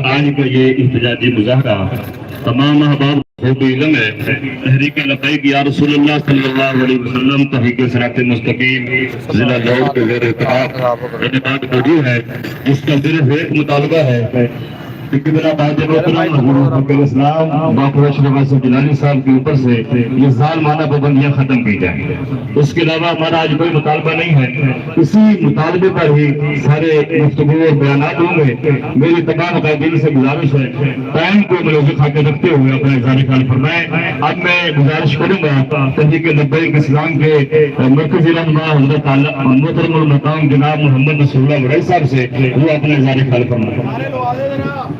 آج کا یہ احتجاجی مظاہرہ تمام احباب خوب علم ہے تحریک لبیک یا رسول اللہ صلی اللہ علیہ وسلم تحریک صراط مستقیم ضلع لاہور کے زیر اتحاد انعقاد موجود ہے، جس کا صرف ایک مطالبہ ہے کہ میرا باج محکم اسلام باقر اشرف جلالی صاحب کے اوپر سے یہ ظالمانہ پابندیاں ختم کی جائیں۔ اس کے علاوہ ہمارا آج کوئی مطالبہ نہیں ہے، اسی مطالبے پر ہی سارے گفتگو اور بیانات ہوں گے۔ میری تمام قائدین سے گزارش ہے ٹائم کو ملوث خاطر رکھتے ہوئے اپنا اظہار خیال فرمائیں۔ اب میں گزارش کروں گا تحریک لبیک اسلام کے مرکزی رہنما حضرت محترم المقام جناب محمد نصر اللہ وڑائی صاحب سے وہ اپنا اظہار خیال فرمائیں۔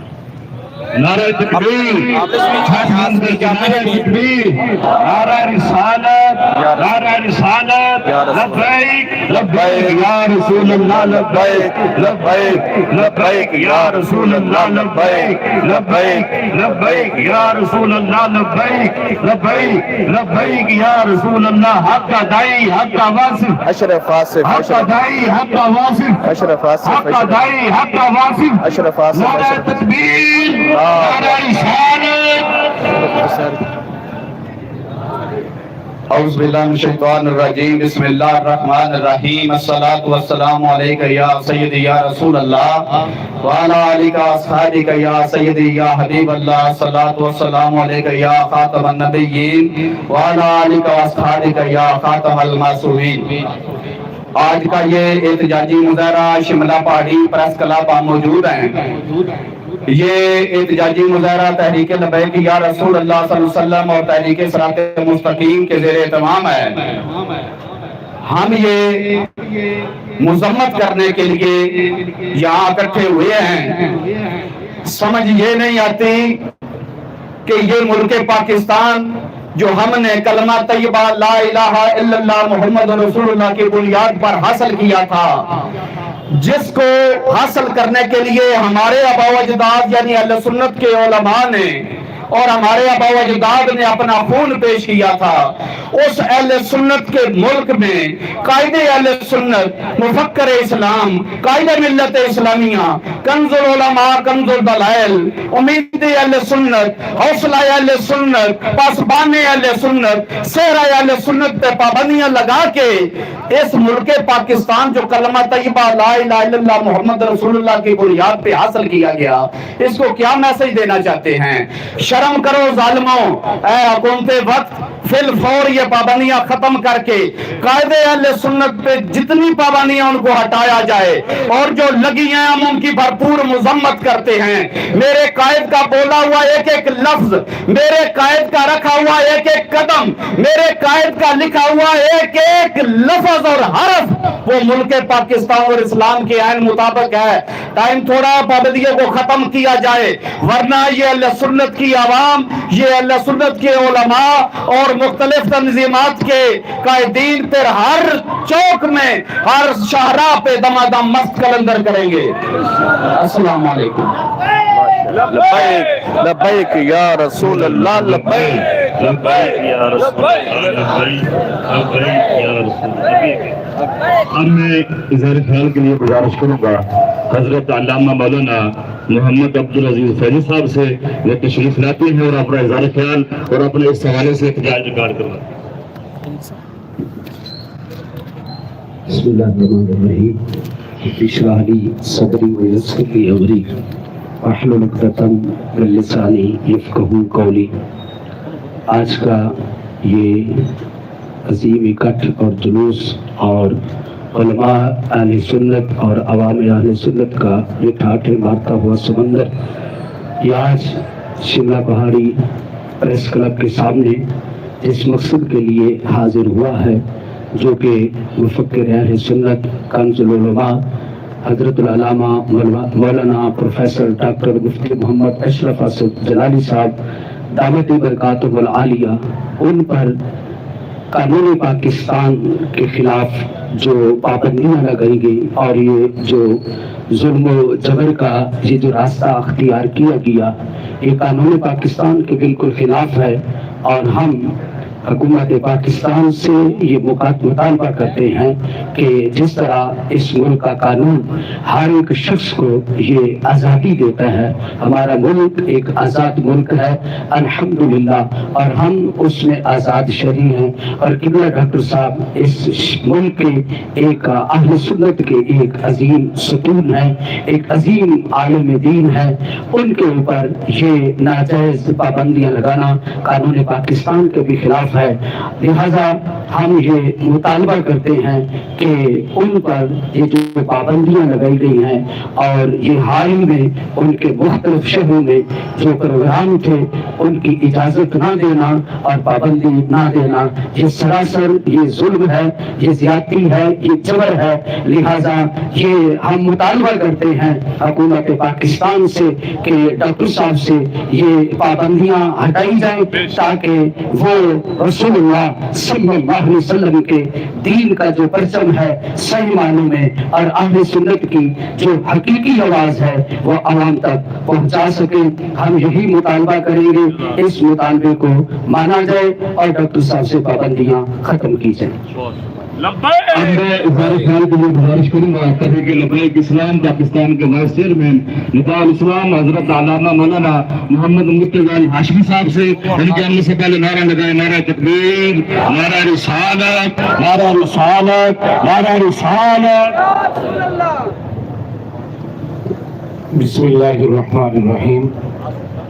نعرہ تکبیر، نعرہ تکبیر، نعرہ رسالت، نعرہ رسالت، لبیک لبیک یا رسول اللہ، لبیک لبیک لبیک یا رسول اللہ، لبیک لبیک لبیک یا رسول اللہ، لبیک لبیک لبیک یا رسول اللہ۔ حق کا دائی، حق کا واصف، اشرف آصف، حق کا دائی، حق کا واصف، اشرف آصف، حق کا دائی، حق کا واصف، اشرف آصف، نعرہ تکبیر، نعرہ رسالت۔ اعوذ باللہ من الشیطان الرجیم، بسم اللہ الرحمن الرحیم، الصلاۃ والسلام علیک یا سیدی یا رسول اللہ وعلی آلک واصحابک یا سیدی یا حبیب اللہ، الصلاۃ والسلام علیک یا خاتم النبیین وعلی آلک واصحابک یا خاتم المعصومین۔ آج کا یہ احتجاجی مظاہرہ شملہ پہاڑی پریس کلب پر موجود ہیں۔ یہ احتجاجی مظاہرہ تحریک لبیک یا رسول اللہ صلی اللہ علیہ وسلم اور تحریک صراط مستقیم کے زیر اہتمام ہے۔ ہم یہ مذمت کرنے کے لیے یہاں اکٹھے ہوئے ہیں۔ سمجھ یہ نہیں آتی کہ یہ ملک پاکستان جو ہم نے کلمہ طیبہ لا الہ الا اللہ محمد رسول اللہ کی بنیاد پر حاصل کیا تھا، جس کو حاصل کرنے کے لیے ہمارے آباء و اجداد یعنی اہل سنت کے علماء نے اور ہمارے آباء و اجداد نے اپنا خون پیش کیا تھا، اس اہل سنت کے ملک میں قائد اہل سنت، مفکر اسلام، قائد ملت اسلامیہ، کنز العلماء، کنز الدلائل، امید اہل سنت، حوصلہ اہل سنت، پاسبان اہل سنت، سہرہ اہل سنت پہ پابندیاں لگا کے اس ملک پاکستان جو کلمہ طیبہ لا الہ الا اللہ محمد رسول اللہ کی بنیاد پہ حاصل کیا گیا، اس کو کیا میسج دینا چاہتے ہیں؟ شرم کرو ظالموں، اے حکومت وقت، فی الفور یہ پابندیاں ختم کر کے قائد اہل سنت پہ جتنی پابندیاں ان کو ہٹایا جائے، اور جو لگی ہیں ہم ان کی بھرپور مذمت کرتے ہیں۔ میرے قائد کا بولا ہوا ایک ایک لفظ، میرے قائد کا رکھا ہوا ایک ایک قدم، میرے قائد کا لکھا ہوا ایک ایک لفظ اور حرف وہ ملک پاکستان اور اسلام کے عین مطابق ہے۔ ٹائم تھوڑا، پابندیوں کو ختم کیا جائے، ورنہ یہ اہل سنت کی عوام، یہ اہل سنت کے علماء اور مختلف تنظیمات کے قائدین پھر ہر چوک میں، ہر شاہراہ پہ دمادم مست کلندر کریں گے۔ السلام علیکم۔ لبیک لبیک یا رسول اللہ، لبیک لبیک یا رسول اللہ، لبیک یا رسول اللہ۔ اب میں اظہار خیال کے لیے گزارش کروں گا حضرت علامہ مولانا محمد عبدالعزیز فیضی صاحب سے، وہ تشریف لاتے ہیں اور اپنا اظہار خیال اور اپنے اس حوالے سے احتجاج ریکارڈ کرواتے ہیں۔ بسم اللہ الرحمن الرحیم، اشرح لی صدری ویسر لی امری واحلل عقدۃ من لسانی یفقہوا قولی۔ آج کا یہ عظیم اکٹھ اور جلوس اور علماء اہل سنت اور عوام اہل سنت کا یہ ٹھاٹھے مارتا ہوا سمندر، یہ آج شملہ پہاڑی پریس کلب کے سامنے اس مقصد کے لیے حاضر ہوا ہے، جو کہ مفکر اہل سنت، کنز العلماء حضرت العلامہ مولانا پروفیسر ڈاکٹر مفتی محمد اشرف آصف جلالی صاحب دامت برکاتہ العالیہ، ان پر قانون پاکستان کے خلاف جو پابندیاں لگائی گئی اور یہ جو ظلم و جبر کا یہ جو راستہ اختیار کیا گیا، یہ قانون پاکستان کے بالکل خلاف ہے، اور ہم حکومت پاکستان سے یہ مطالبہ کرتے ہیں کہ جس طرح اس ملک کا قانون ہر ایک شخص کو یہ آزادی دیتا ہے، ہمارا ملک ایک آزاد ملک ہے الحمدللہ، اور ہم اس میں آزاد شہری ہیں، اور قبلہ ڈاکٹر صاحب اس ملک کے ایک اہل سنت کے ایک عظیم ستون ہیں، ایک عظیم عالم دین ہے، ان کے اوپر یہ ناجائز پابندیاں لگانا قانون پاکستان کے بھی خلاف ہے۔ لہذا ہم یہ مطالبہ کرتے ہیں کہ ان پر یہ جو پابندیاں لگائی گئی ہیں اور یہ حال میں ان کے مختلف شہروں میں جو پروگرام تھے ان کی اجازت نہ دینا اور پابندی نہ دینا، یہ سراسر یہ ظلم ہے، یہ زیادتی ہے، یہ جبر ہے۔ لہذا یہ ہم مطالبہ کرتے ہیں حکومت پاکستان سے کہ ڈاکٹر صاحب سے یہ پابندیاں ہٹائی جائیں تاکہ وہ رسول اللہ صلی اللہ علیہ وسلم کے دین کا جو پرچم ہے صحیح معنوں میں اور اہل سنت کی جو حقیقی آواز ہے وہ عوام تک پہنچا سکے۔ ہم یہی مطالبہ کریں گے، اس مطالبے کو مانا جائے اور ڈاکٹر صاحب سے پابندیاں ختم کی جائیں۔ اب میں اظہار خیال کے لیے گزارش کروں گا تحریک لبیک اسلام پاکستان کے وائس چیئرمین ندا الاسلام حضرت علامہ مولانا محمد مرتضی ہاشمی صاحب سے ان کے آنے سے پہلے نعرہ لگائے، نعرہ تکبیر، نعرہ رسالت، نعرہ رسالت، نعرہ رسالت۔ بسم اللہ الرحمن الرحیم،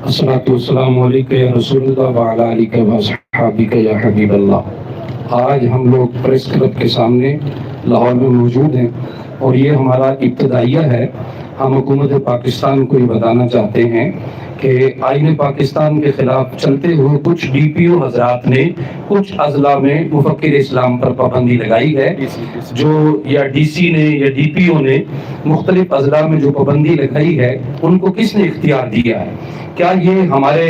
الصلاۃ والسلام علیک یا رسول اللہ وعلی آلک و اصحابک یا حبیب اللہ۔ آج ہم لوگ پریس کلب کے سامنے لاہور میں موجود ہیں اور یہ ہمارا ابتدائیہ ہے۔ ہم حکومت پاکستان کو یہ بتانا چاہتے ہیں کہ آئین پاکستان کے خلاف چلتے ہوئے کچھ ڈی پی او حضرات نے کچھ اضلاع میں مفکر اسلام پر پابندی لگائی ہے، جو یا ڈی سی نے یا ڈی پی او نے مختلف اضلاع میں جو پابندی لگائی ہے ان کو کس نے اختیار دیا ہے؟ کیا یہ ہمارے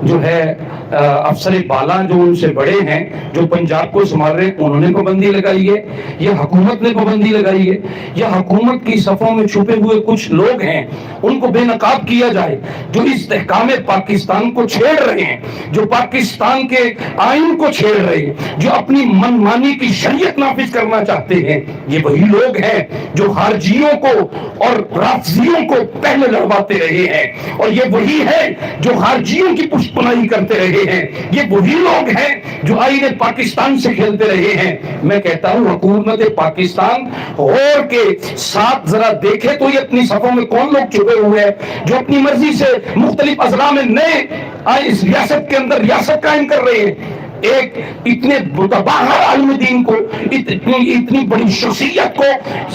جو ہے افسر بالا جو ان سے بڑے ہیں جو پنجاب کو سنبھال رہے ہیں انہوں نے پابندی لگائی ہے یا حکومت نے پابندی لگائی ہے؟ یا حکومت کی صفوں میں چھپے ہوئے کچھ لوگ ہیں ان کو بے نقاب کیا جائے جو استحکام پاکستان کو چھیڑ رہے ہیں، جو پاکستان کے آئین کو چھیڑ رہے ہیں، جو اپنی من مانی کی شریعت نافذ کرنا چاہتے ہیں؟ یہ وہی لوگ ہیں جو خارجیوں کو اور رافضیوں کو پہلے لڑواتے رہے ہیں، اور یہ وہی ہے جو خارجیوں کی پشت پناہی کرتے رہے ہیں، یہ وہی لوگ ہیں جو آئین پاکستان سے کھیلتے رہے ہیں۔ میں کہتا ہوں حکومت پاکستان غور کے ساتھ ذرا دیکھے تو یہ اپنی صفوں میں کون لوگ چھپے ہوئے ہیں جو اپنی مرضی سے مختلف اضلاع میں نئے اس ریاست کے اندر ریاست قائم کر رہے ہیں۔ ایک اتنے باہر عالم دین کو، اتنی بڑی شخصیت کو،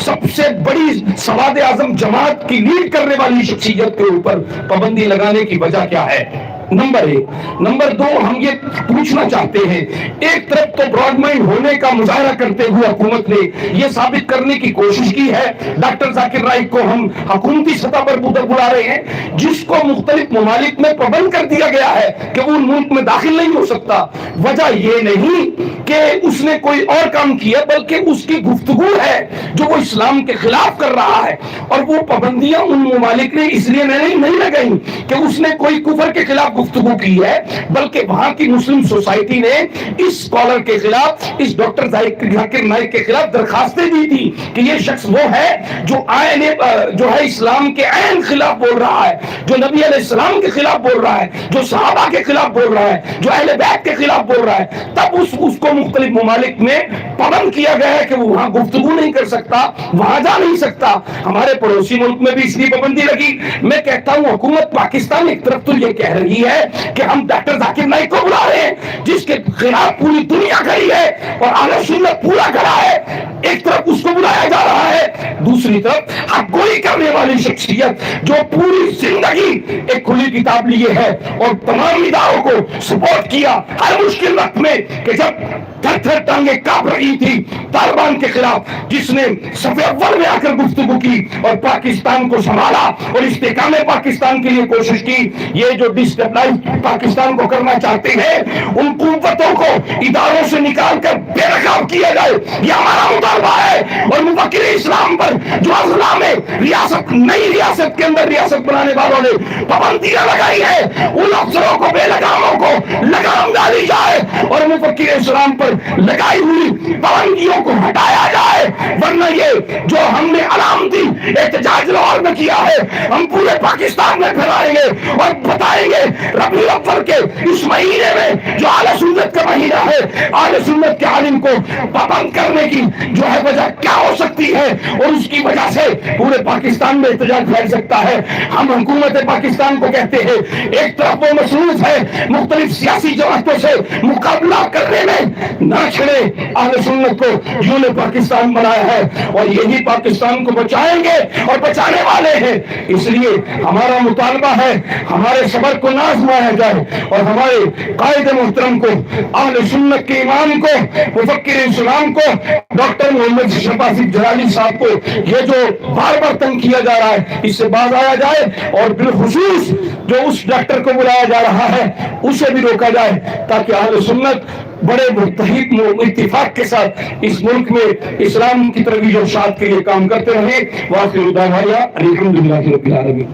سب سے بڑی سواد اعظم جماعت کی لیڈ کرنے والی شخصیت کے اوپر پابندی لگانے کی وجہ کیا ہے؟ نمبر ایک۔ نمبر دو، ہم یہ پوچھنا چاہتے ہیں، ایک طرف تو براڈ مائنڈ ہونے کا مظاہرہ کرتے ہوئے حکومت نے یہ ثابت کرنے کی کوشش کی ہے، ڈاکٹر ذاکر نائک کو ہم حکومتی سطح پر بلا رہے ہیں، جس کو مختلف ممالک میں پابند کر دیا گیا ہے کہ وہ ملک میں داخل نہیں ہو سکتا۔ وجہ یہ نہیں کہ اس نے کوئی اور کام کیا، بلکہ اس کی گفتگو ہے جو وہ اسلام کے خلاف کر رہا ہے، اور وہ پابندیاں ان ممالک نے اس لیے نہیں لگائیں کہ اس نے کوئی کفر کے خلاف گفتگو کی ہے، بلکہ وہاں کی مسلم سوسائٹی نے اس اسکالر کے خلاف، اس ڈاکٹر ذاکر نائک کے خلاف درخواستیں دی تھی کہ یہ شخص وہ ہے جو ہے اسلام کے عین خلاف بول رہا ہے، جو نبی علیہ السلام کے خلاف بول رہا ہے، جو صحابہ کے خلاف بول رہا ہے، جو اہل بیت کے خلاف بول رہا ہے۔ تب اس کو مختلف ممالک میں پابند کیا گیا ہے کہ وہ وہاں گفتگو نہیں کر سکتا، وہاں جا نہیں سکتا۔ ہمارے پڑوسی ملک میں بھی اس لیے پابندی لگی۔ میں کہتا ہوں حکومت پاکستان ایک طرف تو یہ کہہ رہی ہے کہ ہم ڈاکٹر ذاکر نائک کو بلا رہے ہیں جس کے خلاف پوری دنیا کھڑی ہے اور اہل سنت پورا کھڑا ہے، ایک طرف اس کو بلایا جا رہا ہے، دوسری طرف حق گوئی کرنے والی شخصیت جو پوری زندگی ایک کھلی کتاب لیے ہے اور تمام اداروں کو سپورٹ کیا ہر مشکل وقت میں کہ جب تھر تھر ٹانگیں کانپ رہی تھی طالبان کے خلاف، جس نے صف اول میں آ کر گفتگو کی اور پاکستان کو سنبھالا اور استحکام پاکستان کے لیے کوشش کی۔ یہ جو ڈسٹیبلائز پاکستان کو کرنا چاہتے ہیں، ان قوتوں کو اداروں سے نکال کر بے نقاب کیا جائے، یہ ہمارا مطالبہ ہے۔ اور مفکر اسلام پر جو اضلاع میں ریاست، نئی ریاست کے اندر ریاست بنانے والوں نے پابندیاں لگائی ہے، ان افسروں کو، بے لگاموں کو لگام ڈالی جائے اور مفکر اسلام پر لگائی ہوئی پابندیوں کو ہٹایا جائے، ورنہ یہ جو ہم نے علامتی احتجاج لاہور میں کیا ہے، ہم پورے پاکستان میں پھیلائیں گے اور بتائیں گے ربیع الاول کے اس مہینے میں جو اہل سنت کا مہینہ ہے، اہل سنت کے عالم کو پابند کرنے کی جو ہے وجہ کیا ہو سکتی ہے، اور اس کی وجہ سے پورے پاکستان میں احتجاج پھیل سکتا ہے۔ ہم حکومت پاکستان کو کہتے ہیں، ایک طرف وہ مصروف ہے مختلف سیاسی جماعتوں سے مقابلہ کرنے میں، نہ چھڑے اہل سنت کو جنہوں نے پاکستان بنایا ہے، اور یہی پاکستان کو بچائیں گے اور بچانے والے ہیں۔ اس لیے ہمارا مطالبہ ہے ہمارے صبر کو نہ آزمایا جائے اور ہمارے قائد محترم کو، اہل سنت کے امام کو، مفکر اسلام کو، ڈاکٹر محمد اشرف آصف جلالی صاحب کو، یہ جو بار بار تنگ کیا جا رہا ہے، اس سے باز آیا جائے، اور بالخصوص جو اس ڈاکٹر کو بلایا جا رہا ہے اسے بھی روکا جائے، تاکہ اہل سنت بڑے متحد اتفاق کے ساتھ اس ملک میں اسلام کی ترویج اور اشاعت کے لیے کام کرتے رہے۔ وآخر دعوانا الحمدللہ رب العالمین۔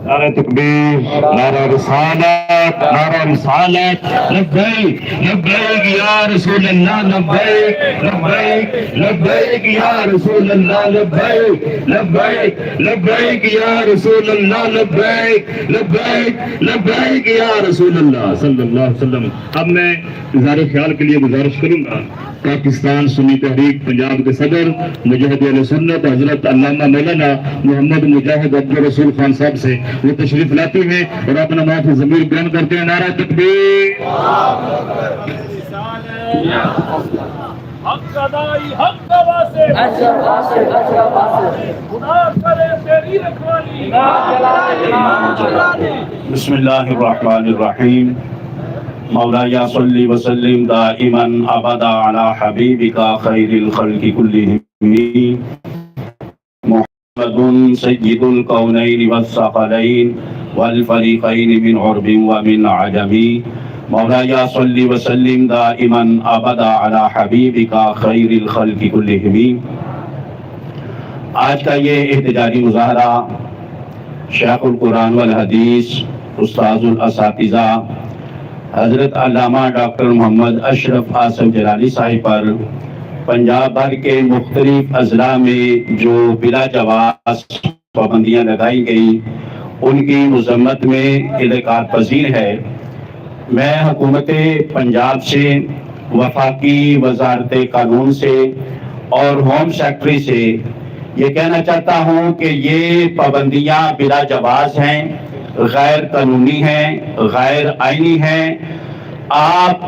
نعرہ تکبیر، نعرہ رسالت، نعرہ رسالت، لبیک لبیک یا رسول اللہ، لبیک لبیک لبیک یا رسول اللہ، لبیک لبیک لبیک یا رسول اللہ، لبیک لبیک لبیک یا رسول اللہ صلی اللہ علیہ وسلم۔ اب میں اظہار خیال کے لیے گزارش کروں گا پاکستان سنی تحریک پنجاب کے صدر مجاہد اہل سنت حضرت علامہ مولانا محمد مجاہد عبد الرسول خان صاحب سے، وہ تشریف لاتے ہیں اور اپنا معافی ضمیر بیان کرتے ہیں۔ نعرہ تکبیر، حق ادائی، حق واسے، خدا کرے تیری رکھوالی، بسم اللہ الرحمن الرحیم۔ مولایا صلی وسلم دائما ابدا علی حبیبک خیر الخلق کلہم محمد سید الکونین والثقلین والفریقین من عرب ومن عجم۔ مولایا صلی وسلم دائما ابدا علی حبیبک خیر الخلق کلہم۔ آج کا یہ احتجاجی مظاہرہ شیخ القرآن والحدیث، استاذ الاساتذہ حضرت علامہ ڈاکٹر محمد اشرف آصف جلالی صاحب پر پنجاب بھر کے مختلف اضلاع میں جو بلا جواز پابندیاں لگائی گئی، ان کی مذمت میں انعقاد پذیر ہے۔ میں حکومت پنجاب سے، وفاقی وزارت قانون سے اور ہوم سیکرٹری سے یہ کہنا چاہتا ہوں کہ یہ پابندیاں بلا جواز ہیں، غیر قانونی ہیں، غیر آئینی ہیں۔ آپ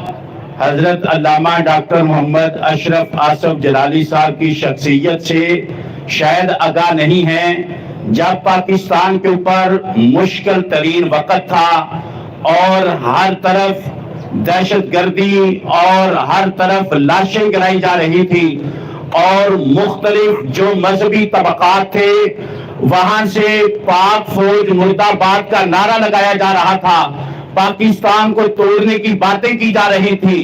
حضرت علامہ ڈاکٹر محمد اشرف آصف جلالی صاحب کی شخصیت سے شاید آگاہ نہیں ہیں۔ جب پاکستان کے اوپر مشکل ترین وقت تھا اور ہر طرف دہشت گردی اور ہر طرف لاشیں گرائی جا رہی تھی اور مختلف جو مذہبی طبقات تھے وہاں سے پاک فوج مرد آباد کا نعرہ لگایا جا رہا تھا، پاکستان کو توڑنے کی باتیں کی جا رہی تھی،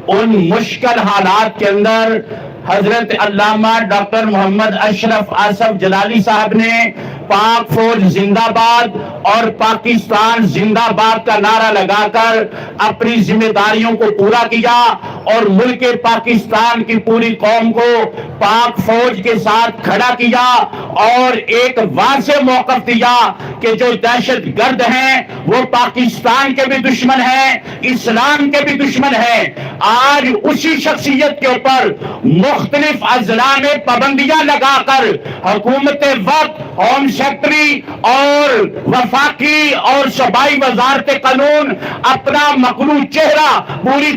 ان مشکل حالات کے اندر حضرت علامہ ڈاکٹر محمد اشرف آصف جلالی صاحب نے پاک فوج زندہ باد اور پاکستان زندہ باد کا نعرہ لگا کر اپنی ذمہ داریوں کو پورا کیا اور ملک پاکستان کی پوری قوم کو پاک فوج کے ساتھ کھڑا کیا اور ایک واضح موقف دیا کہ جو دہشت گرد ہیں وہ پاکستان کے بھی دشمن ہیں، اسلام کے بھی دشمن ہیں۔ آج اسی شخصیت کے اوپر مختلف اضلاع میں پابندیاں لگا کر حکومت وقت، ہوم سیکرٹری اور وفاقی اور صوبائی وزارت قانون اپنا مغلوب چہرہ پوری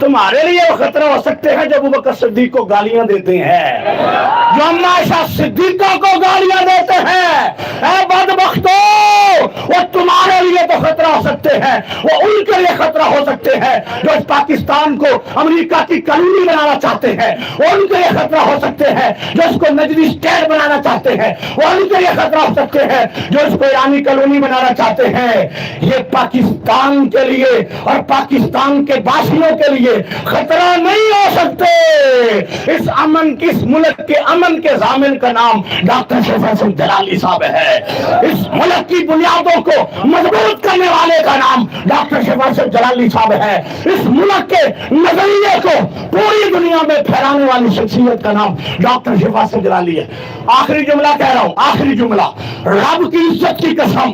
تمہارے لیے وہ خطرہ ہو سکتے ہیں جو ابو بکر صدیق کو گالیاں دیتے ہیں، جو اما عائشہ صدیقہ کو گالیاں دیتے ہیں، اے بدبختو وہ تمہارے لیے تو خطرہ ہو سکتے ہیں، وہ ان کے لیے خطرہ ہو سکتے ہیں جو اس پاکستان کو امریکہ کی کالونی بنانا چاہتے ہیں، وہ ان کے لیے خطرہ ہو سکتے ہیں جو اس کو نجدی اسٹیٹ بنانا چاہتے ہیں، وہ ان کے لیے خطرہ ہو سکتے ہیں جو اس کو ایرانی کالونی بنانا چاہتے ہیں۔ یہ پاکستان کے لیے اور پاکستان کے باشندوں کے لیے خطرہ نہیں ہو سکتے۔ اس امن کی، اس ملک کے امن کے ضامن کا نام ڈاکٹر شریف حسن جلالی صاحب ہے۔ اس ملک کی بنیادوں کو مضبوط کرنے والے کا نام ڈاکٹر شریف حسن جلالی صاحب ہے۔ اس ملک کے نظریے کو پوری دنیا میں پھیلانے والی شخصیت کا نام ڈاکٹر شریف حسن جلالی ہے۔ آخری جملہ کہہ رہا ہوں، آخری جملہ، رب کی عزت کی قسم،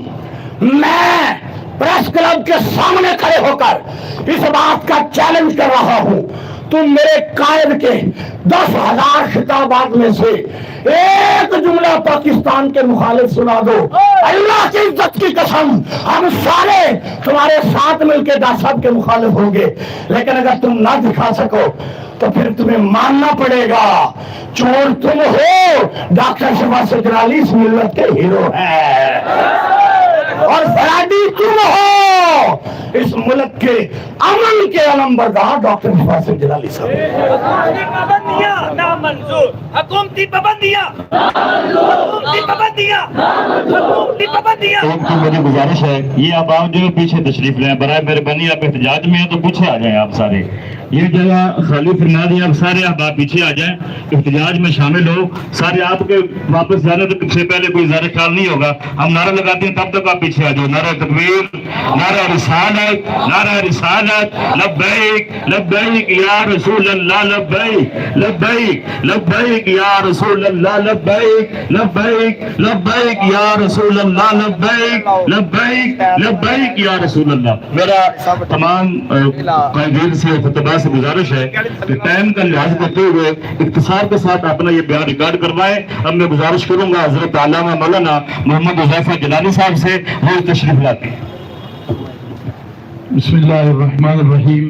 میں پریس کلب کے سامنے کھڑے ہو کر اس بات کا چیلنج کر رہا ہوں، تم میرے قائد کے 10,000 خطابات میں سے ایک جملہ پاکستان کے مخالف سنا دو، اللہ کی عزت کی قسم ہم سارے تمہارے ساتھ مل کے ڈاکٹر صاحب کے مخالف ہوں گے، لیکن اگر تم نہ دکھا سکو تو پھر تمہیں ماننا پڑے گا، چور تم ہو، ڈاکٹر شریف حسن جلالی اس ملت کے ہیرو ہیں، اور فرادی تم ہو، اس ملک کے امن کے علم بردار ڈاکٹر شریف حسن جلالی صاحب۔ حکومتی پابندیاں نامنظور، حکومتی پابندیاں، حکومتی پابندیاں، حکومتی پابندیاں۔ تو میری گزارش ہے، یہ اب آپ جو پیچھے تشریف لیں، برائے مہربانی آپ احتجاج میں ہیں تو پیچھے آ جائیں، آپ سارے یہ جگہ خالی فرما دیں، آپ سارے احباب پیچھے آ جائیں، احتجاج میں شامل ہو سارے۔ آپ کے واپس جانے سے پہلے کوئی زیادہ خیال نہیں ہوگا، ہم نعرہ لگاتے ہیں تب تک آپ پیچھے آ جاؤ۔ نعرہ تکبیر، نعرہ رسالت، نعرہ رسالت، لبیک لبیک یا رسول اللہ، لبیک لبیک لبیک یا رسول اللہ، لبیک لبیک لبیک یا رسول اللہ، لبیک لبیک لبیک یا رسول اللہ۔ میرا تمام قائدین سے خطبہ سے گزارش ہے کہ ٹائم کا لحاظ کرتے ہوئے اختصار کے ساتھ اپنا یہ بیان ریکارڈ کروائیں۔ اب میں گزارش کروں گا حضرت علامہ مولانا محمد حذیفہ جلانی صاحب سے، وہ تشریف لاتے ہیں۔ بسم اللہ الرحمن الرحیم،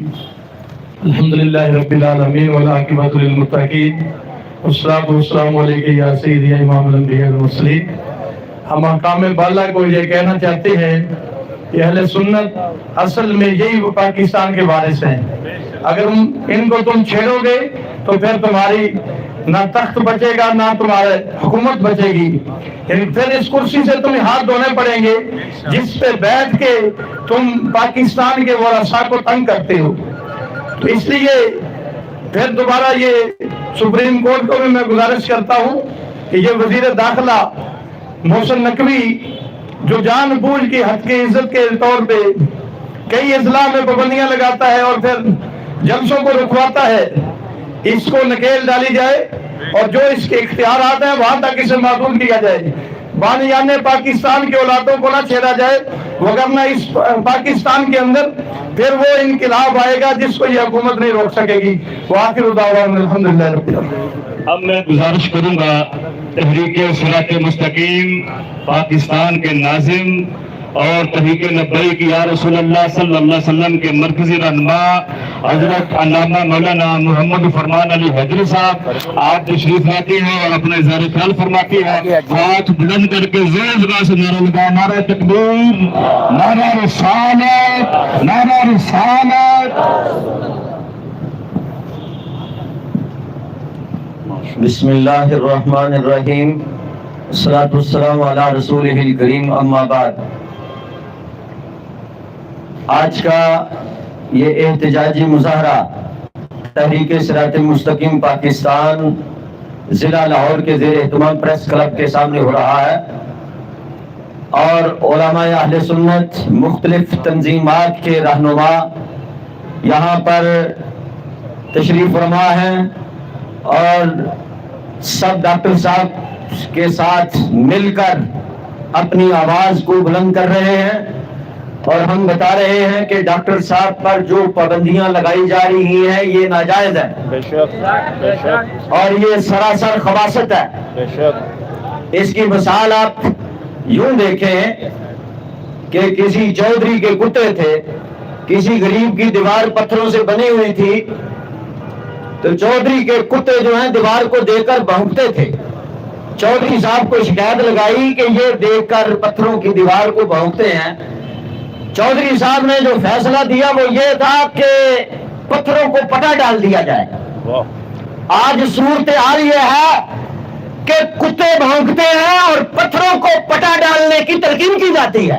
الحمدللہ رب العالمین والعاقبۃ للمتقین، والصلاۃ والسلام علیک یا سیدی امام الانبیاء والمرسلین۔ ہم احکام بالا کو یہ کہنا چاہتے ہیں کہ اہل سنت اصل میں یہی پاکستان کے وارث ہیں۔ اگر ان کو تم چھیڑو گے تو پھر تمہاری نہ تخت بچے گا نہ تمہاری حکومت بچے گی، یعنی پھر اس کرسی سے تمہیں ہاتھ دھونے پڑیں گے جس پہ بیٹھ کے تم پاکستان کے ورثاء کو تنگ کرتے ہو۔ تو اس لیے پھر دوبارہ یہ سپریم کورٹ کو بھی میں گزارش کرتا ہوں کہ یہ وزیر داخلہ محسن نقوی جو جان بوجھ کی حق کی عزت کے طور پہ کئی اضلاع میں پابندیاں لگاتا ہے اور پھر جلسوں کو رکواتا ہے، اس کو نکیل ڈالی جائے اور جو اس کے اختیارات ہیں وہاں تک اسے معطول کیا جائے۔ بانیان پاکستان کے اولادوں کو نہ چھیڑا جائے، وگرنہ اس پاکستان کے اندر پھر وہ انقلاب آئے گا جس کو یہ حکومت نہیں روک سکے گی۔ وآخر دعوانا الحمدللہ رب العالمین۔ اب میں گزارش کروں گا تحریک صراط مستقیم پاکستان کے ناظم اور تحریک لبیک یا رسول اللہ صلی اللہ علیہ وسلم کے مرکزی رہنما حضرت علامہ مولانا محمد فرمان علی حیدری صاحب، آپ تشریف لاتے ہیں اور اپنا اظہار خیال فرماتے ہیں۔ ہاتھ بلند کر کے زور زور سے نعرہ لگا، نعرہ تکبیر، نعرہ رسالت، نعرہ رسالت۔ بسم اللہ الرحمن الرحیم، الصلاۃ والسلام علی رسولہ الکریم، اما بعد۔ آج کا یہ احتجاجی مظاہرہ تحریک صراط مستقیم پاکستان ضلع لاہور کے زیر اہتمام پریس کلب کے سامنے ہو رہا ہے، اور علماء اہل سنت مختلف تنظیمات کے رہنما یہاں پر تشریف فرما ہیں اور سب ڈاکٹر صاحب کے ساتھ مل کر اپنی آواز کو بلند کر رہے ہیں، اور ہم بتا رہے ہیں کہ ڈاکٹر صاحب پر جو پابندیاں لگائی جا رہی ہیں یہ ناجائز ہے اور یہ سراسر خباثت ہے۔ اس کی مثال آپ یوں دیکھیں کہ کسی چودھری کے کتے تھے، کسی غریب کی دیوار پتھروں سے بنی ہوئی تھی، تو چودھری کے کتے جو ہیں دیوار کو دیکھ کر بھونکتے تھے. چودھری صاحب کو شکایت لگائی کہ یہ دیکھ کر پتھروں کی دیوار کو بھونکتے ہیں. چودھری صاحب نے جو فیصلہ دیا وہ یہ تھا کہ پتھروں کو پٹا ڈال دیا جائے. آج صورتحال یہ ہے کہ کتے بھونکتے ہیں اور پتھروں کو پٹا ڈالنے کی تلقین کی جاتی ہے.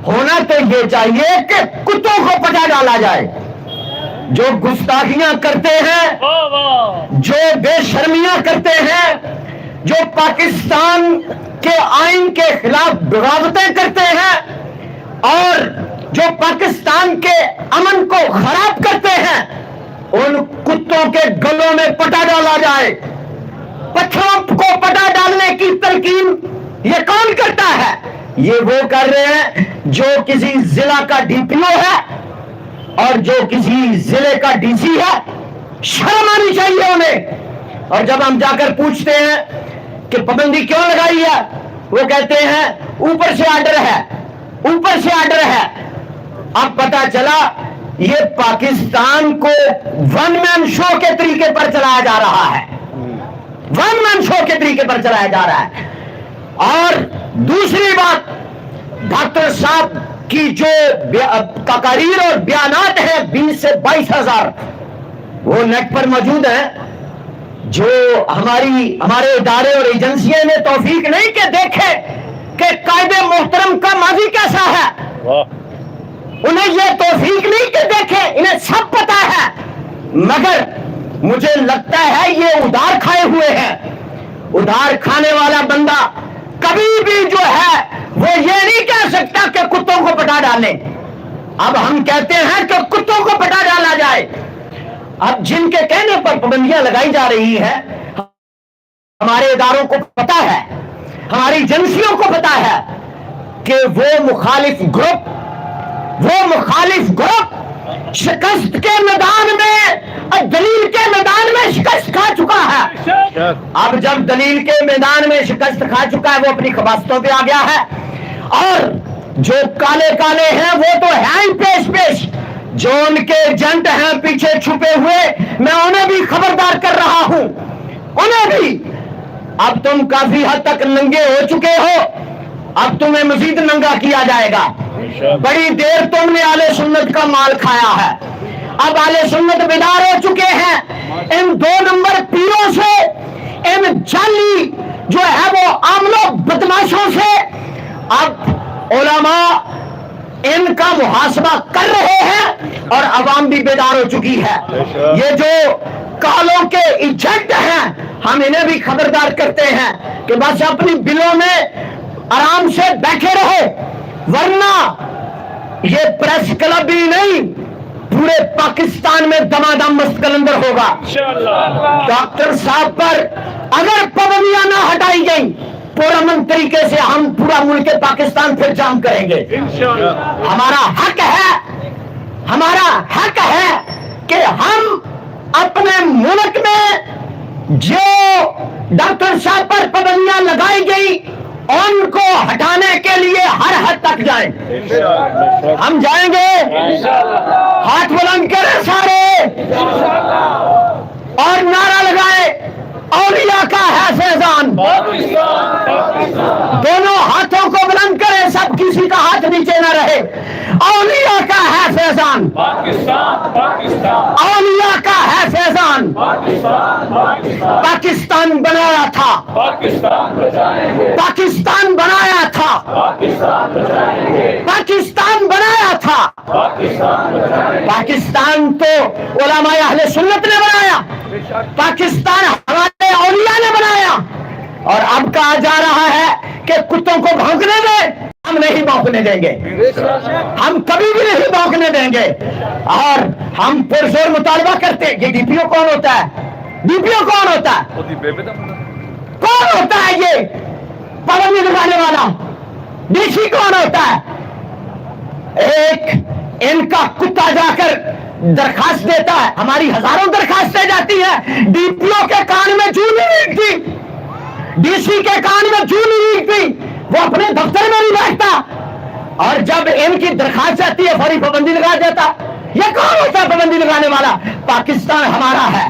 ہونا تو یہ چاہیے کہ کتوں کو پٹا ڈالا جائے. جو گستاخیاں کرتے ہیں، جو بے شرمیاں کرتے ہیں، جو پاکستان کے آئین کے خلاف بغاوتیں کرتے ہیں اور جو پاکستان کے امن کو خراب کرتے ہیں، ان کتوں کے گلوں میں پٹا ڈالا جائے. پتھروں کو پٹا ڈالنے کی تلقین یہ کون کرتا ہے؟ یہ وہ کر رہے ہیں جو کسی ضلع کا ڈی پی او ہے اور جو کسی ضلع کا ڈی سی ہے. شرم آنی چاہیے انہیں. اور جب ہم جا کر پوچھتے ہیں کہ پابندی کیوں لگائی ہے، وہ کہتے ہیں اوپر سے آرڈر ہے، اوپر سے آرڈر ہے. اب پتا چلا یہ پاکستان کو ون مین شو کے طریقے پر چلایا جا رہا ہے، ون مین شو کے طریقے پر چلایا جا رہا ہے. اور دوسری بات، ڈاکٹر صاحب کی جو تقاریر اور بیانات ہیں 20 سے 22 ہزار وہ نیٹ پر موجود ہیں. جو ہمارے ادارے اور ایجنسیاں نے توفیق نہیں کہ دیکھے کہ قائد محترم کا ماضی کیسا ہے، انہیں یہ توفیق نہیں کہ دیکھے، انہیں سب پتا ہے. مگر مجھے لگتا ہے یہ ادھار کھائے ہوئے ہیں. ادھار کھانے والا بندہ کبھی بھی جو ہے وہ یہ نہیں کہہ سکتا کہ کتوں کو پٹا ڈالیں. اب ہم کہتے ہیں کہ کتوں کو پٹا ڈالا جائے. اب جن کے کہنے پر پابندیاں لگائی جا رہی ہیں، ہمارے اداروں کو پتا ہے، ہماری ایجنسیوں کو پتا ہے کہ وہ مخالف گروپ شکست کے میدان میں، دلیل کے میدان میں شکست کھا چکا ہے. اب جب دلیل کے میدان میں شکست کھا چکا ہے وہ اپنی خباستوں پہ آ گیا ہے. اور جو کالے کالے ہیں وہ تو ہیں ہی پیش، جو ان کے ایجنٹ ہیں پیچھے چھپے ہوئے، میں انہیں بھی خبردار کر رہا ہوں، انہیں بھی. اب تم کافی حد تک ننگے ہو چکے ہو، اب تمہیں مزید ننگا کیا جائے گا. بڑی دیر تم نے اہل سنت کا مال کھایا ہے. اب اہل سنت بیدار ہو چکے ہیں ان 2 نمبر پیروں سے، ان جعلی جو ہے وہ عاملوں بدماشوں سے. اب علماء ان کا محاسبہ کر رہے ہیں اور عوام بھی بیدار ہو چکی ہے. یہ جو کالوں کے ایجنٹ ہیں ہم انہیں بھی خبردار کرتے ہیں کہ بس اپنی بلوں میں آرام سے بیٹھے رہو، ورنہ یہ پریس کلب ہی نہیں پورے پاکستان میں دمادم مست کلندر ہوگا. ڈاکٹر صاحب پر اگر پابندیاں نہ ہٹائی گئیں پرامن طریقے سے ہم پورا ملک پاکستان پھر جام کریں گے. ہمارا حق ہے کہ ہم اپنے ملک میں جو ڈاکٹر صاحب پر پابندیاں لگائی گئی ان کو ہٹانے کے لیے ہر حد تک جائیں. ہم جائیں گے، ہاتھ بلند کریں سارے اور نعرہ لگائے اولیاء کا ہے فیضان. دونوں ہاتھوں کو بلند کریں، سب کسی کا ہاتھ نیچے نہ رہے. اولیاء کا ہے فیضان، اولیاء کا ہے فیضان. پاکستان بنایا تھا، پاکستان بنایا تھا، پاکستان بنایا تھا. پاکستان تو علماء اہل سنت نے بنایا، پاکستان ہمارے اولیاء نے بنایا. اور اب کہا جا رہا ہے کہ کتوں کو بھونکنے دیں. ہم نہیں بھونکنے دیں گے، ہم کبھی بھی نہیں بھونکنے دیں گے. اور ہم پرزور مطالبہ کرتے ہیں. یہ ڈی پی او کون ہوتا ہے؟ ڈی پی او کون ہوتا ہے؟ کون ہوتا ہے یہ پابندی لگانے والا؟ ڈی سی کون ہوتا ہے؟ ایک ان کا کتا جا کر درخواست دیتا ہے، ہماری ہزاروں درخواستیں جاتی ہیں. ڈی پی او کے کان میں جوں نہیں تھی، ڈی سی کے کان میں جوں نہیں تھی، وہ اپنے دفتر میں نہیں بیٹھتا، اور جب ان کی درخواست آتی ہے فوری پابندی لگا دیتا. یہ کون ہوتا ہے پابندی لگانے والا؟ پاکستان ہمارا ہے.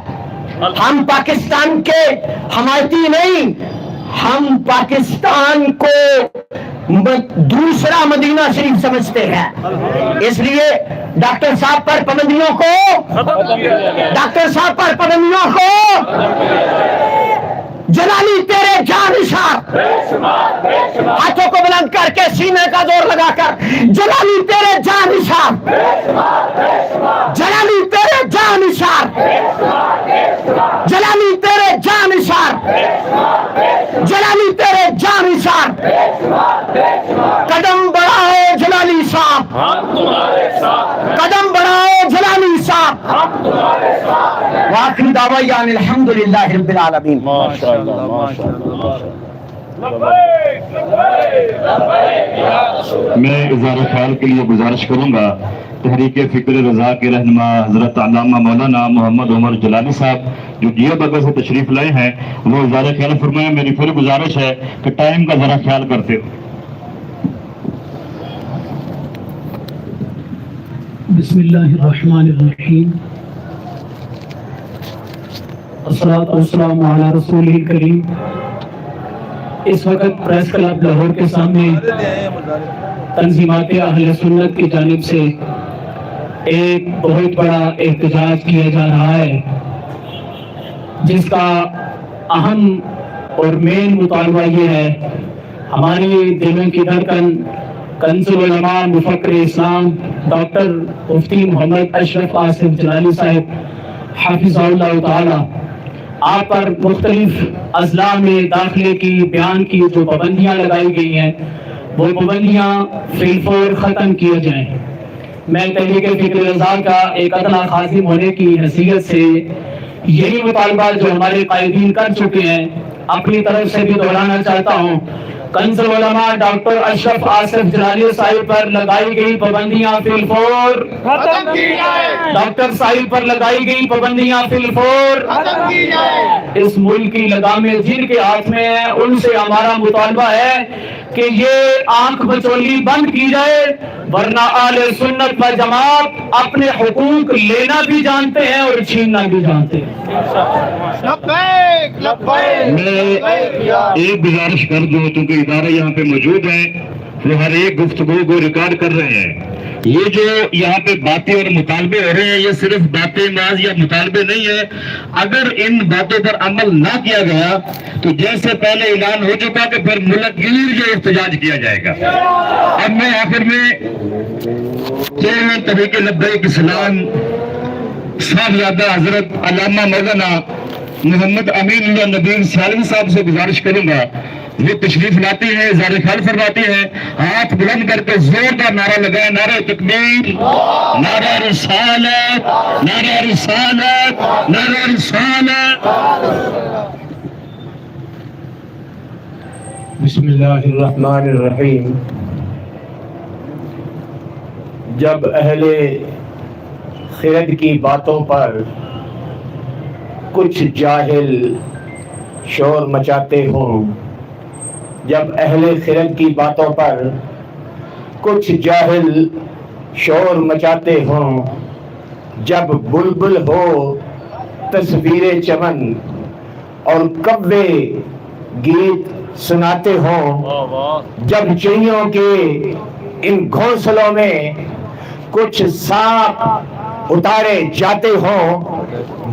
ہم پاکستان کے حمایتی نہیں، ہم پاکستان کو دوسرا مدینہ شریف سمجھتے ہیں. اس لیے ڈاکٹر صاحب پر پابندیوں کو، ڈاکٹر صاحب پر پابندیوں کو، جلالی تیرے جانشار، ہاتھوں کو بلند کر کے سینے کا زور لگا کر، جلالی تیرے جانشار، جلالی تیرے جانشار، جلالی تیرے جانشار، جلالی تیرے جانشار. قدم بڑھاؤ جلالی صاحب، قدم بڑھاؤ جلالی صاحب. وآخر دعوانا ان الحمدللہ رب العالمین. میں اظہار خیال کے لیے گزارش کروں گا تحریک فکر رضا کے رہنما حضرت علامہ مولانا محمد عمر جلالی صاحب جو جیو بگر سے تشریف لائے ہیں، وہ اظہار خیال فرمائیں. میری پوری گزارش ہے کہ ٹائم کا ذرا خیال کرتے. بسم اللہ الرحمن الرحیم. الصلاۃ والسلام علی رسول کریم. اس وقت پریس کلب لاہور کے سامنے تنظیمات اہل سنت کی جانب سے ایک بہت بڑا احتجاج کیا جا رہا ہے، جس کا اہم اور مین مطالبہ یہ ہے، ہماری دلوں کی دھڑکن کنز العلماء مفکر اسلام ڈاکٹر مفتی محمد اشرف آصف جلالی صاحب حافظ اللہ تعالی، آپ پر مختلف اضلاع میں داخلے کی بیان کی جو پابندیاں لگائی گئی ہیں، وہ پابندیاں فی الفور ختم کیے جائیں. میں تحریک فکر رضا کا ایک ادنا خادم ہونے کی حیثیت سے یہی مطالبہ جو ہمارے قائدین کر چکے ہیں اپنی طرف سے بھی دہرانا چاہتا ہوں. کنز العلماء ڈاکٹر اشرف آصف جلالی صاحب پر لگائی گئی پابندیاں فی الفور ختم کی جائے. ڈاکٹر صاحب پر لگائی گئی پابندیاں فی الفور ختم کی جائے. اس ملک کی لگامیں جن کے ہاتھ میں ہیں ان سے ہمارا مطالبہ ہے کہ یہ آنکھ بچولی بند کی جائے، ورنہ اہل سنت و جماعت اپنے حقوق لینا بھی جانتے ہیں اور چھیننا بھی جانتے ہیں. میں ایک گزارش کر دوں، چونکہ ادارے یہاں پہ موجود ہیں، وہ ہر ایک گفتگو کو ریکارڈ کر رہے ہیں. یہ جو یہاں پہ باتیں اور مطالبے ہو رہے ہیں، یہ صرف باتیں محض یا مطالبے نہیں ہیں. اگر ان باتوں پر عمل نہ کیا گیا تو جیسے پہلے اعلان ہو چکا کہ پھر ملک گیر جو احتجاج کیا جائے گا. اب میں آخر میں چیئرمین تحریک لبیک اسلام صاحبزادہ حضرت علامہ مولانا محمد امین اللہ نبیل سالم صاحب سے گزارش کروں گا، وہ تشریف لاتے ہیں، اظہار خیال فرماتے ہیں. ہاتھ بلند کر کے زوردار نعرہ لگائیں، نعرہ تکبیر، نعرہ رسالت، نعرہ رسالت، نعرہ رسالت. بسم اللہ الرحمن الرحیم. جب اہل خرد کی باتوں پر کچھ جاہل شور مچاتے ہوں، جب اہل خرد کی باتوں پر کچھ جاہل شور مچاتے ہوں، جب بلبل ہو تصویر چمن اور کوے گیت سناتے ہوں، جب چڑیوں کے ان گھونسلوں میں کچھ سانپ اتارے جاتے ہوں،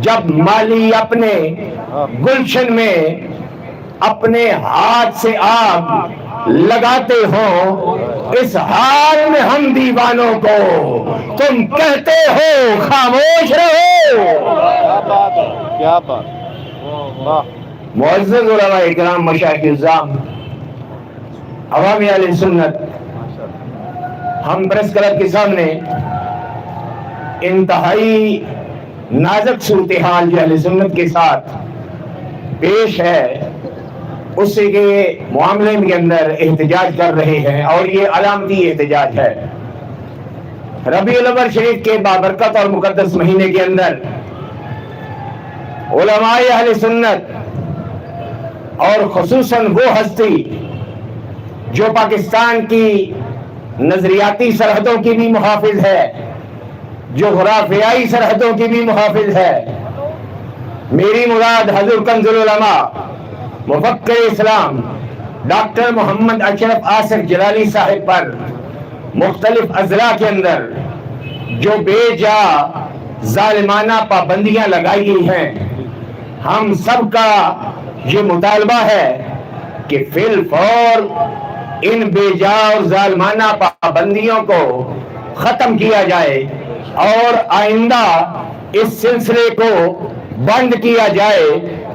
جب مالی اپنے گلشن میں اپنے ہاتھ سے آگ لگاتے ہوں، اس حال میں ہم دیوانوں کو تم کہتے ہو خاموش رہو. کیا بات. معزز علماء اکرام، مشائخ اعظام، عوامی اہل سنت، ہم پریس کلب کے سامنے انتہائی نازک صورتحال جو اہل سنت کے ساتھ پیش ہے اس کے معاملے کے اندر احتجاج کر رہے ہیں، اور یہ علامتی احتجاج ہے. ربیع الاول شریف کے بابرکت اور مقدس مہینے کے اندر علماء اہل سنت اور خصوصاً وہ ہستی جو پاکستان کی نظریاتی سرحدوں کی بھی محافظ ہے، جغرافیائی سرحدوں کی بھی محافظ ہے۔ میری مراد حضرت کنز العلماء مفکر اسلام ڈاکٹر محمد اشرف آصف جلالی صاحب پر مختلف اضلاع کے اندر جو بے جا ظالمانہ پابندیاں لگائی گئی ہیں، ہم سب کا یہ مطالبہ ہے کہ فی الفور ان بے جا اور ظالمانہ پابندیوں کو ختم کیا جائے اور آئندہ اس سلسلے کو بند کیا جائے۔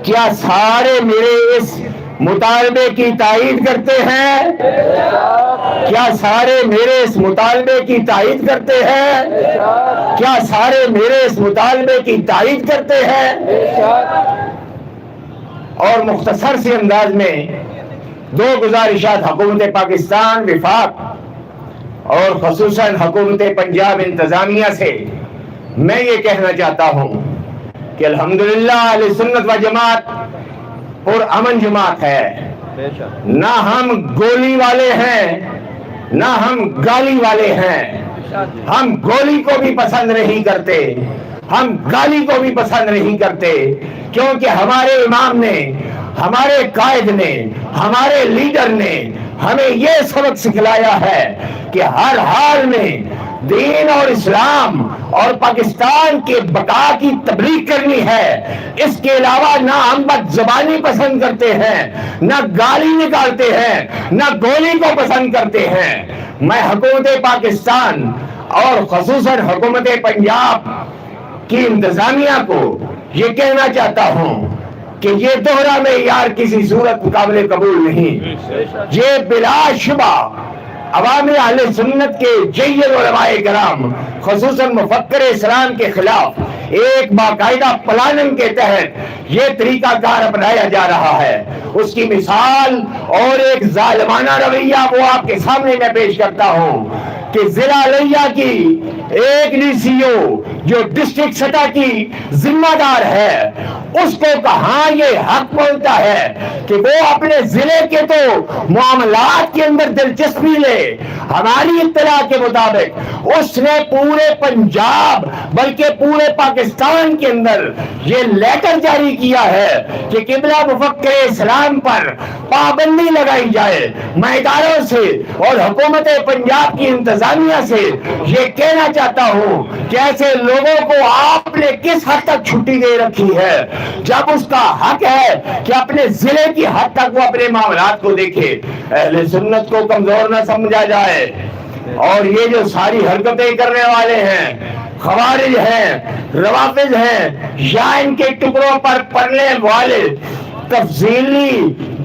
کیا سارے میرے اس مطالبے کی تائید کرتے ہیں؟ کیا سارے میرے اس مطالبے کی تائید کرتے ہیں؟ کیا سارے میرے اس مطالبے کی تائید کرتے ہیں؟ اور مختصر سے انداز میں دو گزارشات حکومت پاکستان وفاق اور خصوصاً حکومت پنجاب انتظامیہ سے میں یہ کہنا چاہتا ہوں کہ الحمدللہ اہل سنت و جماعت پر امن جماعت ہے۔ نہ ہم گولی والے ہیں نہ ہم گالی والے ہیں۔ ہم گولی کو بھی پسند نہیں کرتے، ہم گالی کو بھی پسند نہیں کرتے، کیونکہ ہمارے امام نے، ہمارے قائد نے، ہمارے لیڈر نے ہمیں یہ سبق سکھلایا ہے کہ ہر حال میں دین اور اسلام اور پاکستان کے بقا کی تبلیغ کرنی ہے۔ اس کے علاوہ نہ ہم بد زبانی پسند کرتے ہیں، نہ گالی نکالتے ہیں، نہ گولی کو پسند کرتے ہیں۔ میں حکومت پاکستان اور خصوصاً حکومت پنجاب کی انتظامیہ کو یہ کہنا چاہتا ہوں کہ یہ دوہرا معیار کسی صورت قابل قبول نہیں۔ یہ بلا شبہ عوام اہل سنت کے جید علماء کرام خصوصاً مفکر اسلام کے خلاف ایک باقاعدہ پلاننگ کے تحت یہ طریقہ کار اپنایا جا رہا ہے۔ اس کی مثال اور ایک ظالمانہ رویہ وہ آپ کے سامنے میں پیش کرتا ہوں کہ ضلع لیا کی ایک ڈی سی او جو ڈسٹرکٹ سطح کی ذمہ دار ہے، اس کو کہاں یہ حق ملتا ہے کہ وہ اپنے ضلع کے تو معاملات کے اندر دلچسپی لے؟ ہماری اطلاع کے مطابق اس نے پورے پنجاب بلکہ پورے پاکستان کے اندر یہ لیٹر جاری کیا ہے کہ قبلہ مفکر اسلام پر پابندی لگائی جائے۔ میں اداروں سے اور حکومت پنجاب کی انتظامیہ سے یہ کہنا چاہتا ہوں کہ ایسے لوگوں کو آپ نے کس حد تک چھٹی دے رکھی ہے، جب اس کا حق ہے کہ اپنے ضلع کی حد تک وہ اپنے معاملات کو دیکھے۔ اہل سنت کو کمزور نہ سمجھا جائے، اور یہ جو ساری حرکتیں کرنے والے ہیں، خوارج ہیں، روافض ہیں، یا ان کے ٹکڑوں پر پڑنے والے تفصیلی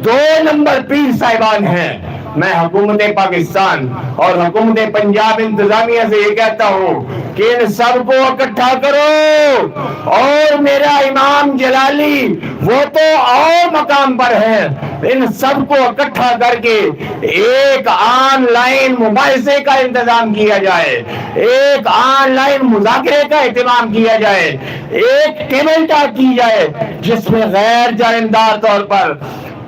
2 نمبر پیر صاحبان ہیں، میں حکومت پاکستان اور حکومت پنجاب انتظامیہ سے یہ کہتا ہوں کہ ان سب کو اکٹھا کرو، اور میرا امام جلالی وہ تو اور مقام پر ہے، ان سب کو اکٹھا کر کے ایک آن لائن مباحثے کا انتظام کیا جائے، ایک آن لائن مذاکرے کا اہتمام کیا جائے، ایک ٹیبل ٹاک کی جائے جس میں غیر جانبدار طور پر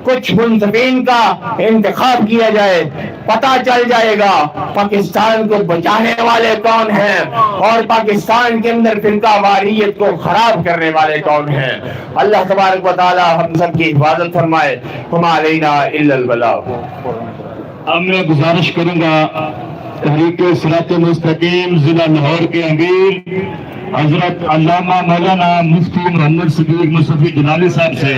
کچھ منصفین کا انتخاب کیا جائے۔ پتہ چل جائے گا پاکستان کو بچانے والے کون ہیں اور پاکستان کے اندر فرقہ واریت کو خراب کرنے والے کون ہیں۔ اللہ تبارک و تعالی ہم سب کی حفاظت فرمائے۔ وما علینا الا البلاغ۔ اب میں گزارش کروں گا تحریک صراط مستقیم ضلع لاہور کے امیر حضرت علامہ مولانا مفتی محمد صدیق مصطفی جلالی صاحب سے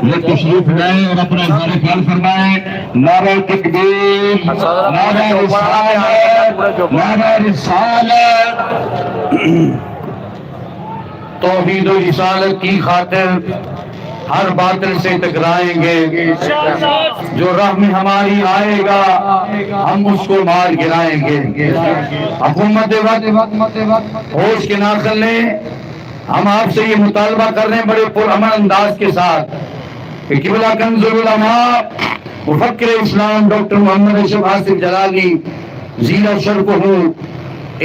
وہ تشریف لائیں اور اپنا اظہار خیال فرمائیں۔ نعرہ تکبیر، نعرہ رسالت، نعرہ رسالت۔ توحید و رسالت کی خاطر ہر باطل سے ٹکرائیں گے، جو راہ میں ہماری آئے گا ہم اس کو مار گرائیں گے۔ حکومت وقت ہوش کے ناخن لیں، ہم آپ سے یہ مطالبہ کر رہے ہیں بڑے پرامن انداز کے ساتھ کہ قبلہ کنز العلماء مفکر اسلام ڈاکٹر محمد اشرف آصف جلالی زیرہ شرف ہوں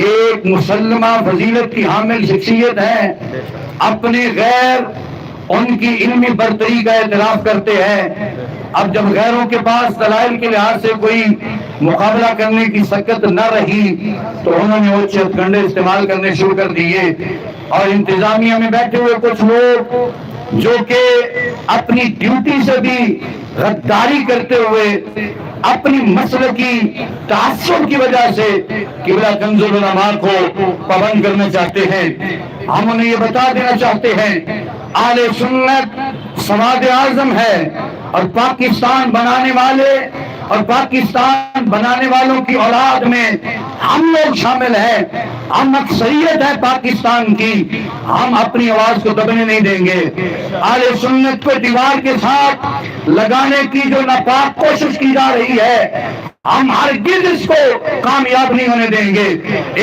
ایک مسلمہ فضیلت کی حامل شخصیت ہے، اپنے غیر ان کی علمی برتری کا اعتراف کرتے ہیں، اب جب غیروں کے پاس دلائل کے لحاظ سے کوئی مقابلہ کرنے کی سکت نہ رہی تو انہوں نے وہ ہتھ کنڈے استعمال کرنے شروع کر دیے، اور انتظامیہ میں بیٹھے ہوئے کچھ لوگ جو کہ اپنی ڈیوٹی سے بھی غداری کرتے ہوئے اپنی مسلکی تعصب کی وجہ سے قبلہ کنز العلماء کو پابند کرنا چاہتے ہیں، ہم انہیں یہ بتا دینا چاہتے ہیں اہل سنت سواد اعظم ہے، اور پاکستان بنانے والے اور پاکستان بنانے والوں کی اولاد میں ہم لوگ شامل ہیں، ہم اکثریت ہے پاکستان کی، ہم اپنی آواز کو دبنے نہیں دیں گے۔ اہل سنت کو دیوار کے ساتھ لگانے کی جو ناپاک کوشش کی جا رہی ہے، ہم ہرگز اس کو کامیاب نہیں ہونے دیں گے۔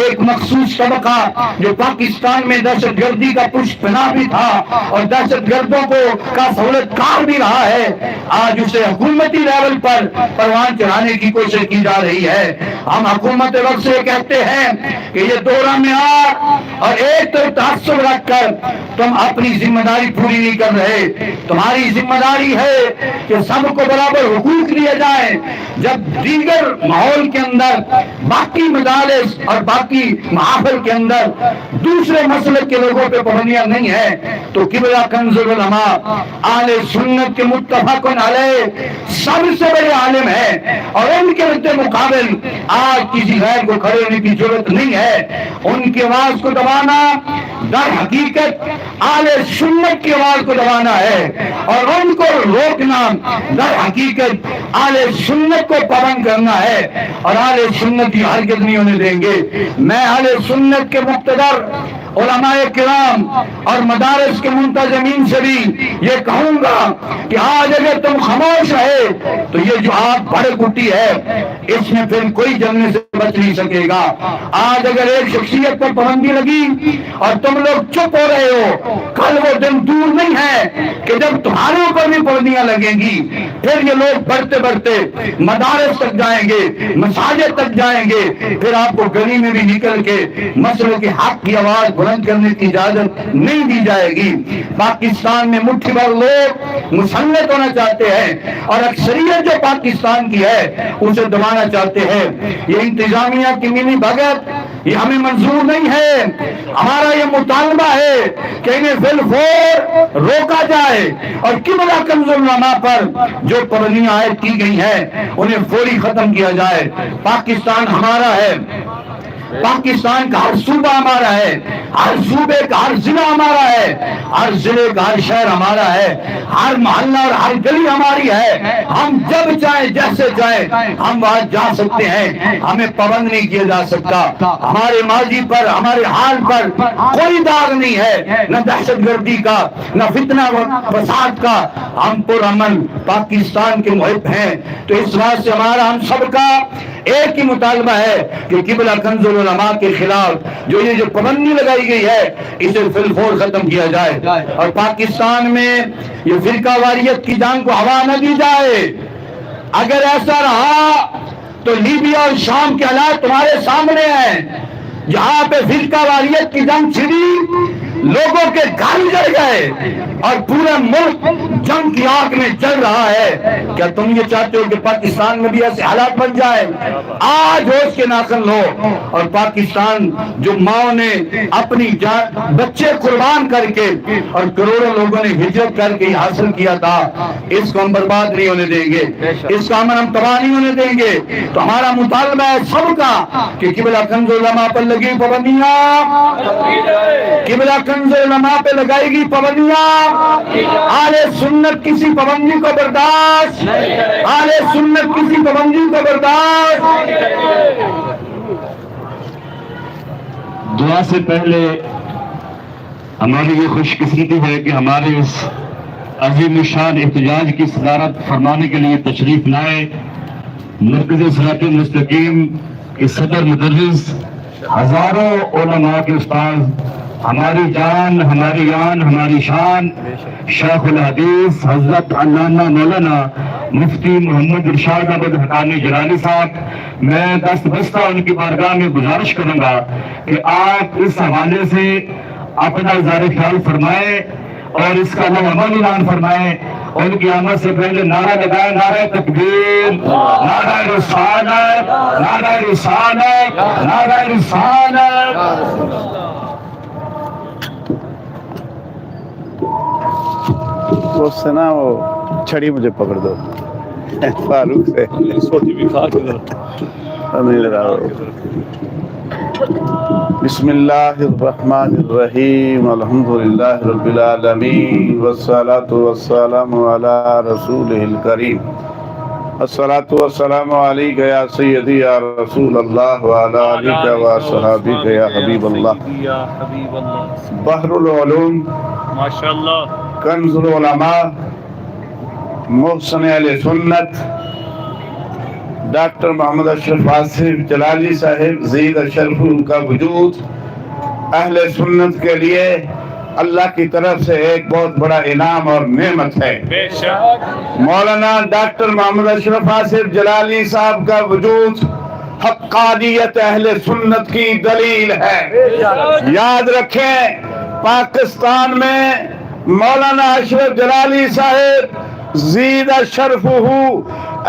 ایک مخصوص طبقہ جو پاکستان میں دہشت گردی کا پشت پناہ بھی تھا اور دہشت گردوں کو کا سہولت کار بھی رہا ہے، آج اسے حکومتی لیول پر پروان چڑھانے کی کوشش کی جا رہی ہے۔ ہم حکومت وقت سے کہتے ہیں کہ یہ دورہ معیار اور ایک تو تعصب رکھ کر تم اپنی ذمہ داری پوری نہیں کر رہے۔ تمہاری ذمہ داری ہے کہ سب کو برابر حقوق دیے جائیں۔ جب دیگر ماحول کے اندر باقی مدارس اور باقی محافل کے اندر دوسرے مسلک کے لوگوں پہ پابندیاں نہیں ہیں تو قبلہ کنز العلماء اہل سنت کے متفق علیہ سب سے بڑے عالم ہیں، اور ان کے رد مقابل آج کسی غیر کو کھڑے ہونے کی ضرورت نہیں ہے۔ ان کی آواز کو دبانا در حقیقت اہل سنت کی آواز کو دبانا ہے، اور ان کو روکنا در حقیقت اہل سنت کو پابند کرنا ہے، اور اہل سنت کی ہرگز نہیں ہونے دیں گے۔ میں اہل سنت کے مقتدر علماء کرام اور مدارس کے منتظمین سے بھی یہ کہوں گا کہ آج اگر تم خاموش رہے تو یہ جو آگ بھڑک اٹھی ہے اس میں پھر کوئی جلنے سے بچ نہیں سکے گا۔ آج اگر ایک شخصیت پر پابندی لگی اور تم لوگ چپ ہو رہے ہو، کل وہ دن دور نہیں ہے کہ جب تمہارے اوپر بھی پابندیاں لگیں گی، پھر یہ لوگ بڑھتے بڑھتے مدارس تک جائیں گے، مساجد تک جائیں گے، پھر آپ کو گلی میں بھی نکل کے مسئلے کے حق کی آواز بلند کرنے کی اجازت نہیں دی جائے گی۔ پاکستان میں مٹھی بھر لوگ مسلط ہونا چاہتے ہیں، اور اکثریت جو پاکستان کی ہے اسے دبانا چاہتے ہیں۔ یہ انتظامیہ کی ملی بھگت یہ ہمیں منظور نہیں ہے۔ ہمارا یہ مطالبہ ہے کہ انہیں فی الفور روکا جائے، اور قبلہ کنز العلماء پر جو پابندیاں عائد کی گئی ہیں انہیں فوری ختم کیا جائے۔ پاکستان ہمارا ہے، پاکستان کا ہر صوبہ ہمارا ہے، ہر صوبے کا ہر ضلع ہمارا ہے، ہر ضلع کا ہر شہر ہمارا ہے، ہر محلہ اور ہر گلی ہماری ہے۔ ہم جب چاہیں جیسے چاہیں ہم وہاں جا سکتے ہیں، ہمیں پابند نہیں کیا جا سکتا۔ ہمارے ماضی پر ہمارے حال پر کوئی داغ نہیں ہے، نہ دہشت گردی کا نہ فتنہ فساد کا۔ ہم پرامن پاکستان کے محب ہیں، تو اس بات سے ہمارا ہم سب کا ایک ہی مطالبہ ہے کہ قبلہ کنز العلماء کے خلاف جو یہ پابندی لگائی گئی ہے اسے فی الفور ختم کیا جائے، اور پاکستان میں یہ فرقہ واریت کی جنگ کو ہوا نہ دی جائے۔ اگر ایسا رہا تو لیبیا اور شام کے حالات تمہارے سامنے ہیں، جہاں پہ فرقہ واریت کی جنگ چھڑی، لوگوں کے گھر جل گئے اور پورا ملک جنگ کی آگ میں جل رہا ہے۔ کیا تم یہ چاہتے ہو کہ پاکستان میں بھی ایسے حالات بن جائے؟ آج ہوش کے ناخن لو، اور پاکستان جو ماں نے اپنی بچے قربان کر کے اور کروڑوں لوگوں نے ہجرت کر کے حاصل کیا تھا، اس کو ہم برباد نہیں ہونے دیں گے، اس کا ہم تباہ نہیں ہونے دیں گے۔ تو ہمارا مطالبہ ہے سب کا کہ قبلہ کنز العلماء پر لگی پابندیاں، قبلہ کنز العلماء پہ لگائی گی پابندیاں، اہل سنت کسی پابندی کو برداشت، اہل سنت کسی پابندی کو برداشت۔ دعا سے پہلے ہماری یہ خوش قسمتی ہے کہ ہمارے اس عظیم الشان احتجاج کی صدارت فرمانے کے لیے تشریف لائے مرکز صراط مستقیم کے صدر مدرس، ہزاروں علماء کے استاد، ہماری جان، ہماری آن، ہماری شان، شیخ الحدیث حضرت علامہ مولانا مفتی محمد ارشاد احمد حقانی جلالی صاحب۔ میں دست بستہ ان کی بارگاہ میں گزارش کروں گا کہ آپ اس حوالے سے اپنا اظہار خیال فرمائیں اور اس کا عمل اعلان فرمائیں، ان کی آمد سے پہلے نعرہ لگائے، نعرہ تکبیر، نعرہ رسالت، نعرہ رسالت، نعرہ رسالت۔ وہ سنا وہ چھڑی مجھے پکڑ دو فاروق سے نہیں لگا۔ بسم اللہ الرحمن الرحیم، الحمدللہ رب العالمین، والصلاة والسلام علی رسولہ الکریم، الصلاة والسلام علیک یا سیدی یا رسول اللہ وعلی آلک واصحابک یا حبیب اللہ۔ بحر العلوم، کنز العلماء، محسن اہل سنت ڈاکٹر محمد اشرف آصف جلالی صاحب زید الشرف کا وجود اہل سنت کے لیے اللہ کی طرف سے ایک بہت بڑا انعام اور نعمت ہے۔ مولانا ڈاکٹر محمد اشرف آصف جلالی صاحب کا وجود حقانیت اہل سنت کی دلیل ہے۔ یاد رکھیں، پاکستان میں مولانا اشرف جلالی صاحب زید شرفہ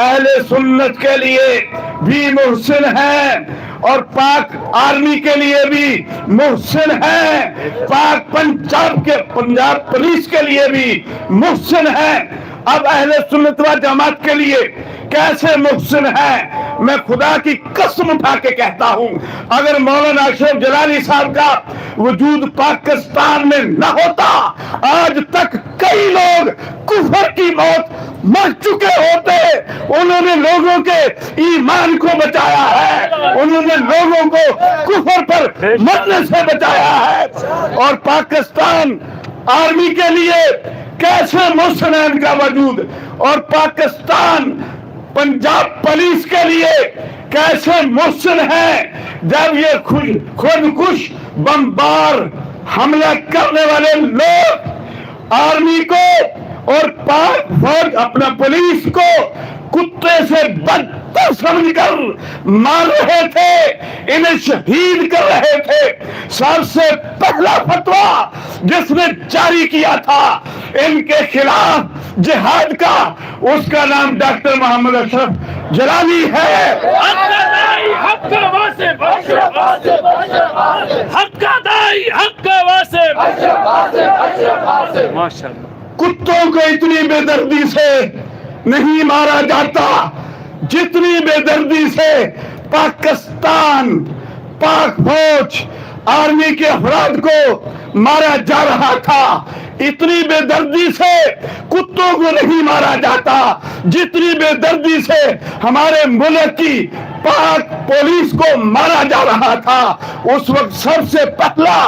اہل سنت کے لیے بھی محسن ہیں اور پاک آرمی کے لیے بھی محسن ہیں، پاک پنجاب پولیس کے لیے بھی محسن ہیں۔ اب اہل سنت و جماعت کے لیے کیسے محسن ہیں؟ میں خدا کی قسم اٹھا کے کہتا ہوں، اگر مولانا اشرف جلالی صاحب کا وجود پاکستان میں نہ ہوتا، آج تک کئی لوگ کفر کی موت مر چکے ہوتے۔ انہوں نے لوگوں کے ایمان کو بچایا ہے، انہوں نے لوگوں کو کفر پر مرنے سے بچایا ہے۔ اور پاکستان آرمی کے لیے کیسے محسن ہے ان کا وجود، اور پاکستان پنجاب پولیس کے لیے کیسے محسن ہے جب یہ خودکش بمبار حملہ کرنے والے لوگ آرمی کو اور پاک فوج اپنا پولیس کو کتے سے بدتر سمجھ کر مار رہے تھے، انہیں شہید کر رہے تھے۔ سب سے پہلا فتویٰ جس نے جاری کیا تھا ان کے خلاف جہاد کا، اس کا نام ڈاکٹر محمد اشرف جلالی ہے۔ حق کا واسف، حق کا دائی، حق کا واسف، ماشاءاللہ۔ کتوں کو اتنی بے دردی سے نہیں مارا جاتا جتنی بے دردی سے پاکستان پاک فوج آرمی کے افراد کو مارا جا رہا تھا۔ اتنی بے دردی سے کتوں کو نہیں مارا جاتا جتنی بے دردی سے ہمارے ملک کی پاک پولیس کو مارا جا رہا تھا۔ اس وقت سب سے پہلا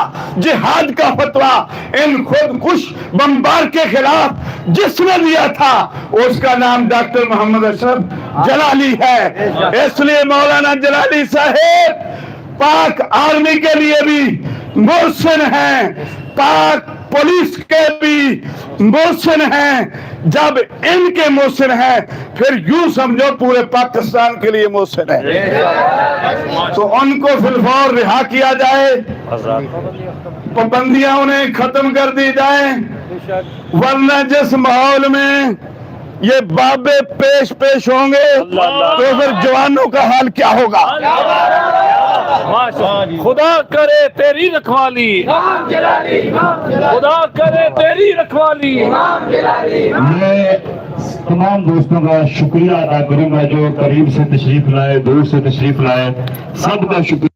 جہاد کا فتویٰ ان خودکش بمبار کے خلاف جس نے دیا تھا، اس کا نام ڈاکٹر محمد اشرف جلالی ہے۔ اس لیے مولانا جلالی صاحب پاک آرمی کے لیے بھی محسن ہیں، پاک پولیس کے بھی محسن ہیں۔ جب ان کے محسن ہیں پھر یوں سمجھو پورے پاکستان کے لیے محسن ہے۔ تو ان کو فی الفور رہا کیا جائے، پابندیاں انہیں ختم کر دی جائیں، ورنہ جس ماحول میں یہ بابے پیش ہوں گے تو پھر جوانوں کا حال کیا ہوگا؟ خدا کرے تیری رکھوالی، خدا کرے تیری رکھوالی۔ میں تمام دوستوں کا شکریہ ادا کروں گا جو قریب سے تشریف لائے، دور سے تشریف لائے، سب کا شکریہ۔